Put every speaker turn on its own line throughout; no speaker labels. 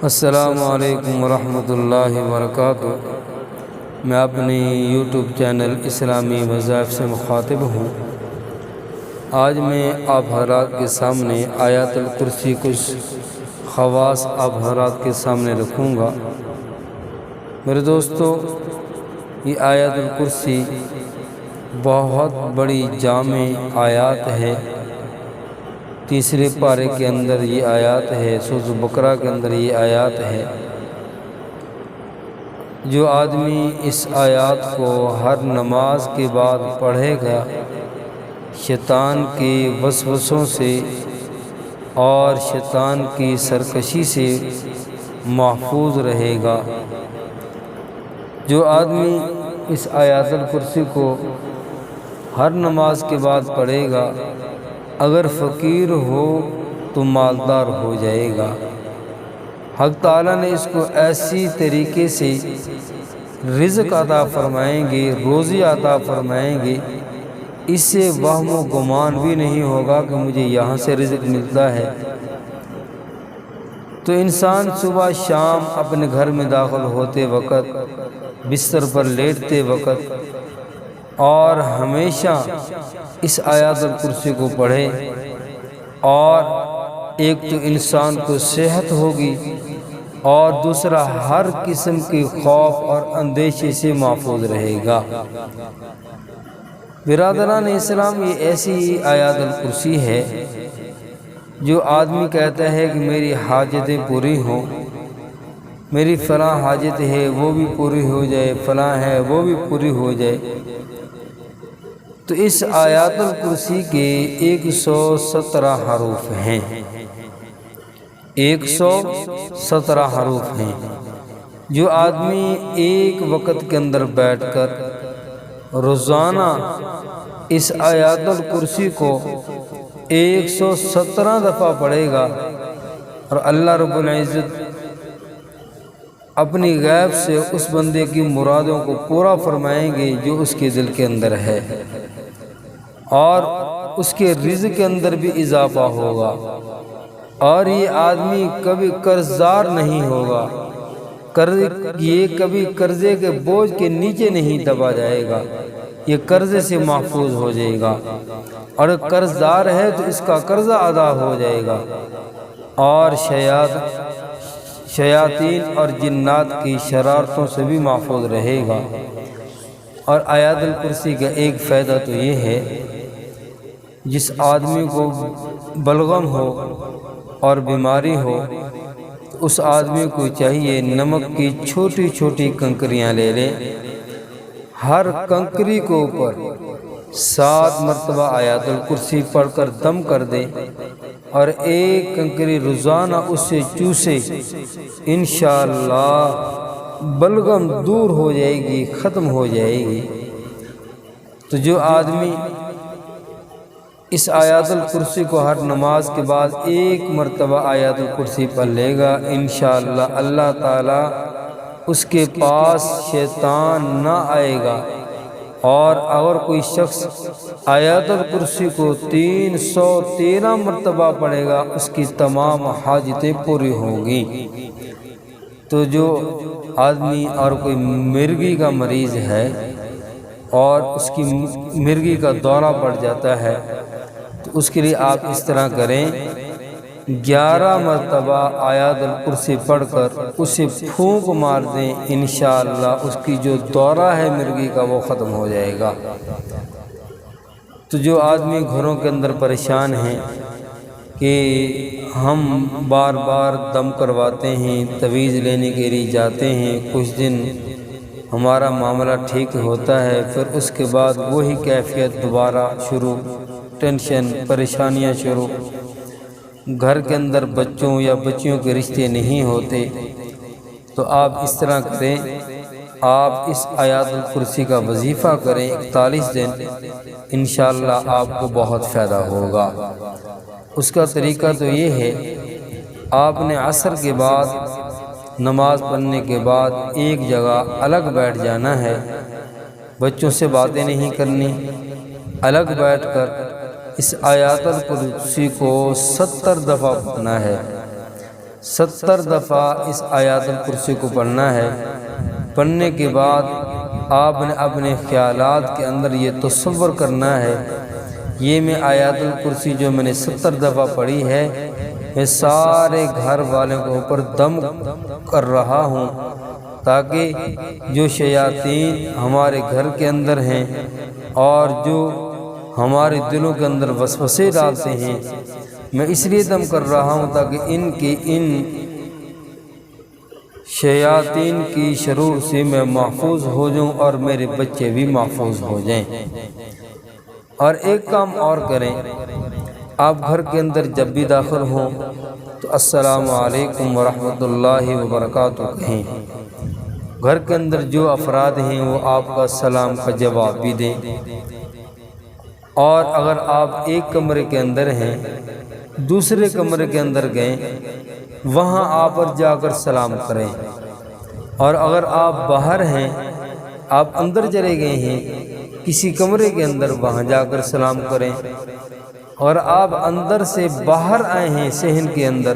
السلام علیکم ورحمۃ اللہ وبرکاتہ۔ میں اپنی یوٹیوب چینل اسلامی وظائف سے مخاطب ہوں۔ آج میں آپ حضرات کے سامنے آیات الکرسی کچھ خواص آپ حضرات کے سامنے رکھوں گا۔ میرے دوستو، یہ آیات الکرسی بہت بڑی جامع آیات ہے۔ تیسرے پارے کے اندر یہ آیات ہے، سورۃ بقرہ کے اندر یہ آیات ہے۔ جو آدمی اس آیات کو ہر نماز کے بعد پڑھے گا، شیطان کے وسوسوں سے اور شیطان کی سرکشی سے محفوظ رہے گا۔ جو آدمی اس آیات الکرسی کو ہر نماز کے بعد پڑھے گا، اگر فقیر ہو تو مالدار ہو جائے گا۔ حق تعالیٰ نے اس کو ایسی طریقے سے رزق عطا فرمائیں گے، روزی عطا فرمائیں گے، اس سے وہم و گمان بھی نہیں ہوگا کہ مجھے یہاں سے رزق ملتا ہے۔ تو انسان صبح شام اپنے گھر میں داخل ہوتے وقت، بستر پر لیٹتے وقت اور ہمیشہ اس آیات الکرسی کو پڑھے، اور ایک تو انسان کو صحت ہوگی اور دوسرا ہر قسم کی خوف اور اندیشے سے محفوظ رہے گا۔ برادران اسلام، یہ ایسی آیات الکرسی ہے جو آدمی کہتا ہے کہ میری حاجتیں پوری ہوں، میری فلاں حاجت ہے وہ بھی پوری ہو جائے، فلاں ہے وہ بھی پوری ہو جائے۔ تو اس آیات الکرسی کے 117 حروف ہیں، 117 حروف ہیں۔ جو آدمی ایک وقت کے اندر بیٹھ کر روزانہ اس آیات الکرسی کو 117 دفعہ پڑھے گا، اور اللہ رب العزت اپنی غیب سے اس بندے کی مرادوں کو پورا فرمائیں گے جو اس کے دل کے اندر ہے، اور اس کے رزق کے اندر بھی اضافہ ہوگا، اور یہ آدمی کبھی قرضدار نہیں ہوگا، یہ کبھی قرضے کے بوجھ کے نیچے نہیں دبا جائے گا، یہ قرضے سے محفوظ ہو جائے گا، اور قرضدار ہے تو اس کا قرضہ ادا ہو جائے گا، اور شیاطین اور جنات کی شرارتوں سے بھی محفوظ رہے گا۔ اور آیات الکرسی کا ایک فائدہ تو یہ ہے، جس آدمی کو بلغم ہو اور بیماری ہو، تو اس آدمی کو چاہیے نمک کی چھوٹی چھوٹی کنکریاں لے لے، ہر کنکری کے اوپر 7 مرتبہ آیات الکرسی پڑھ کر دم کر دے، اور ایک کنکری روزانہ اس سے چوسے، انشاءاللہ بلغم دور ہو جائے گی، ختم ہو جائے گی۔ تو جو آدمی اس آیات الکرسی کو ہر نماز کے بعد 1 مرتبہ آیات الکرسی پڑھ لے گا، انشاءاللہ اللہ تعالیٰ اس کے پاس شیطان نہ آئے گا، اور اگر کوئی شخص آیات الکرسی کو 313 مرتبہ پڑھے گا، اس کی تمام حاجتیں پوری ہوں گی۔ تو جو آدمی اور کوئی مرگی کا مریض ہے اور اس کی مرگی کا دورہ پڑ جاتا ہے، تو اس کے لیے آپ اس طرح کریں، 11 مرتبہ آیات الکرسی پڑھ کر اسے پھونک مار دیں، انشاءاللہ اس کی جو دورہ ہے مرگی کا وہ ختم ہو جائے گا۔ تو جو آدمی گھروں کے اندر پریشان ہیں کہ ہم بار بار دم کرواتے ہیں، تویز لینے کے لیے جاتے ہیں، کچھ دن ہمارا معاملہ ٹھیک ہوتا ہے، پھر اس کے بعد وہی کیفیت دوبارہ شروع، ٹینشن، پریشانیاں شروع، گھر کے اندر بچوں یا بچیوں کے رشتے نہیں ہوتے، تو آپ اس طرح کریں، آپ اس آیات الکرسی کا وظیفہ کریں 41 دن، انشاءاللہ آپ کو بہت فائدہ ہوگا۔ اس کا طریقہ تو یہ ہے، آپ نے عصر کے بعد نماز پڑھنے کے بعد ایک جگہ الگ بیٹھ جانا ہے، بچوں سے باتیں نہیں کرنی، الگ بیٹھ کر اس آیات الکرسی کو 70 دفعہ پڑھنا ہے، 70 دفعہ اس آیات الکرسی کو پڑھنا ہے۔ پڑھنے کے بعد آپ نے اپنے خیالات کے اندر یہ تصور کرنا ہے، یہ میں آیات الکرسی جو میں نے 70 دفعہ پڑھی ہے، میں سارے گھر والوں کے اوپر دم کر رہا ہوں، تاکہ جو شیاطین ہمارے گھر کے اندر ہیں اور جو ہمارے دلوں کے اندر وسوسے ڈالتے ہیں، میں اس لیے دم کر رہا ہوں تاکہ ان شیاطین کی شرور سے میں محفوظ ہو جاؤں اور میرے بچے بھی محفوظ ہو جائیں۔ اور ایک کام اور کریں، آپ گھر کے اندر جب بھی داخل ہوں تو السلام علیکم ورحمۃ اللہ وبرکاتہ کہیں۔ گھر کے اندر جو افراد ہیں وہ آپ کا سلام کا جواب بھی دیں، اور اگر آپ ایک کمرے کے اندر ہیں، دوسرے کمرے کے اندر گئیں، وہاں آپ پر جا کر سلام کریں، اور اگر آپ باہر ہیں، آپ اندر چلے گئے ہیں کسی کمرے کے اندر، وہاں جا کر سلام کریں، اور آپ اندر سے باہر آئے ہیں صحن کے اندر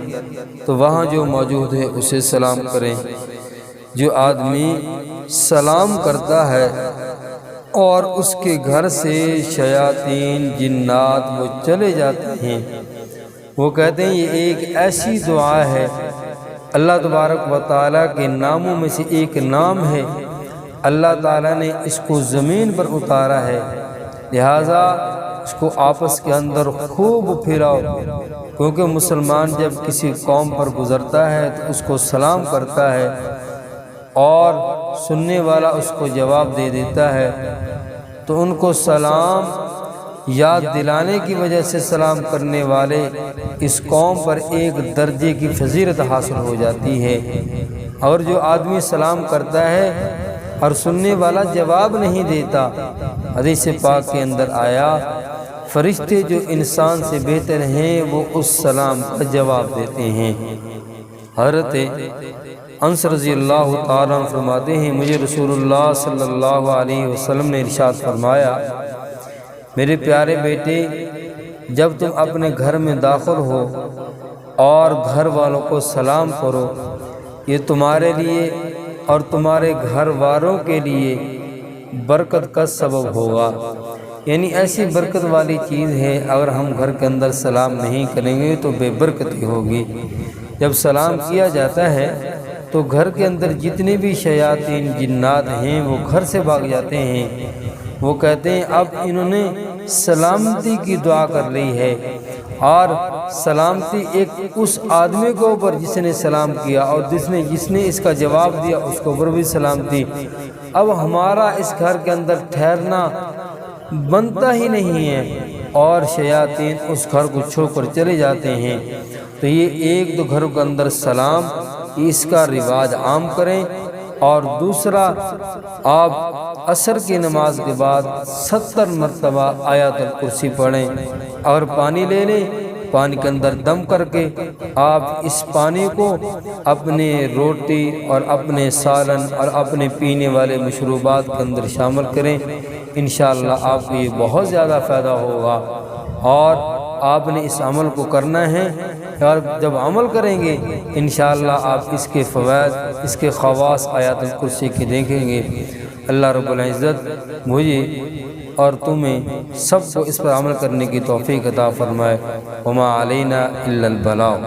تو وہاں جو موجود ہے اسے سلام کریں۔ جو آدمی سلام کرتا ہے اور اس کے گھر سے شیاطین جنات وہ چلے جاتے ہیں، وہ کہتے ہیں یہ ایک ایسی دعا ہے، اللہ تبارک و تعالیٰ کے ناموں میں سے ایک نام ہے، اللہ تعالیٰ نے اس کو زمین پر اتارا ہے، لہٰذا اس کو آپس کے اندر خوب پھیلاؤ، کیونکہ مسلمان جب کسی قوم پر گزرتا ہے تو اس کو سلام کرتا ہے اور سننے والا اس کو جواب دے دیتا ہے، تو ان کو سلام یاد دلانے کی وجہ سے سلام کرنے والے اس قوم پر ایک درجے کی فضیلت حاصل ہو جاتی ہے۔ اور جو آدمی سلام کرتا ہے اور سننے والا جواب نہیں دیتا، حدیث پاک کے اندر آیا فرشتے جو انسان سے بہتر ہیں وہ اس سلام کا جواب دیتے ہیں۔ حضرت انس رضی اللہ تعالیٰ عنہ فرماتے ہیں، مجھے رسول اللہ صلی اللہ علیہ وسلم نے ارشاد فرمایا، میرے پیارے بیٹے، جب تم اپنے گھر میں داخل ہو اور گھر والوں کو سلام کرو، یہ تمہارے لیے اور تمہارے گھر والوں کے لیے برکت کا سبب ہوگا۔ یعنی ایسی برکت والی چیز ہے، اگر ہم گھر کے اندر سلام نہیں کریں گے تو بے برکتی ہوگی۔ جب سلام کیا جاتا ہے تو گھر کے اندر جتنے بھی شیاطین جنات ہیں وہ گھر سے بھاگ جاتے ہیں، وہ کہتے ہیں اب انہوں نے سلامتی کی دعا کر لی ہے، اور سلامتی ایک اس آدمی کے اوپر جس نے سلام کیا اور جس نے اس کا جواب دیا اس کے اوپر بھی سلامتی، اب ہمارا اس گھر کے اندر ٹھہرنا بنتا ہی نہیں ہے، اور شیاطین اس گھر کو چھوڑ کر چلے جاتے ہیں۔ تو یہ ایک دو گھروں کے اندر سلام، اس کا رواج عام کریں، اور دوسرا آپ عصر کی نماز کے بعد 70 مرتبہ آیات الکرسی پڑھیں، اور پانی لے لیں، پانی کے اندر دم کر کے آپ اس پانی کو اپنے روٹی اور اپنے سالن اور اپنے پینے والے مشروبات کے اندر شامل کریں، انشاءاللہ آپ کو یہ بہت زیادہ فائدہ ہوگا، اور آپ نے اس عمل کو کرنا ہے، اور جب عمل کریں گے انشاءاللہ آپ اس کے فوائد، اس کے خواص آیات الکرسی کے دیکھیں گے۔ اللہ رب العزت مجھے اور تمہیں سب کو اس پر عمل کرنے کی توفیق عطا فرمائے۔ وما علینا الا البلاغ۔